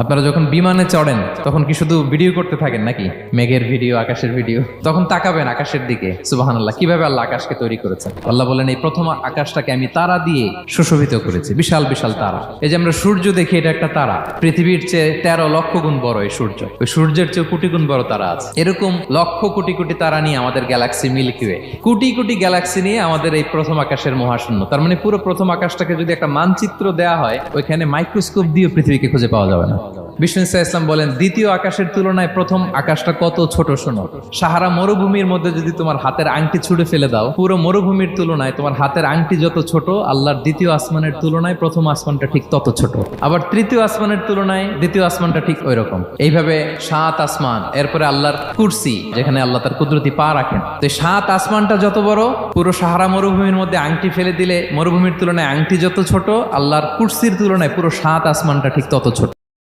আপনারা যখন বিমানে চড়েন তখন কি শুধু ভিডিও করতে থাকেন নাকি? মেঘের ভিডিও, আকাশের ভিডিও। তখন তাকাবেন আকাশের দিকে, সুবহানাল্লাহ, কিভাবে আল্লাহ আকাশকে তৈরি করেছেন। আল্লাহ বলেন, এই প্রথম আকাশটাকে আমি তারা দিয়ে সুশোভিত করেছি, বিশাল বিশাল তারা। এই যে আমরা সূর্য দেখি, এটা একটা তারা, পৃথিবীর চেয়ে 13 লক্ষ গুণ বড় এই সূর্য। ওই সূর্যের চেয়ে কোটি গুণ বড় তারা আছে। এরকম লক্ষ কোটি কোটি তারা নিয়ে আমাদের Galaxy milky way, crore crore Galaxy নিয়ে আমাদের এই প্রথম আকাশের মহাশূন্য। তার মানে পুরো প্রথম আকাশটাকে যদি একটা মানচিত্র দেওয়া হয়, ওইখানে মাইক্রোস্কোপ দিয়ে পৃথিবীকে খুঁজে পাওয়া যাবে না। বিষ্ণু ইসলাম বলেন, দ্বিতীয় আকাশের তুলনায় প্রথম আকাশটা কত ছোট শোনো। সাহারা মরুভূমির মধ্যে যদি তোমার হাতের আংটি ছুঁড়ে ফেলে দাও, পুরো মরুভূমির তুলনায় তোমার হাতের আংটি যত ছোট, আল্লাহর দ্বিতীয় আসমানের তুলনায় প্রথম আসমানটা ঠিক তত ছোট। আবার তৃতীয় আসমানের তুলনায় দ্বিতীয় আসমানটা ঠিক ওই রকম। এইভাবে 7 আসমান, এরপরে আল্লাহর কুরসি, যেখানে আল্লাহ তার কুদরতি পা রাখেন। তো 7 আসমানটা যত বড়, পুরো সাহারা মরুভূমির মধ্যে আংটি ফেলে দিলে মরুভূমির তুলনায় আংটি যত ছোট, আল্লাহর কুরসির তুলনায় পুরো 7 আসমানটা ঠিক তত ছোট।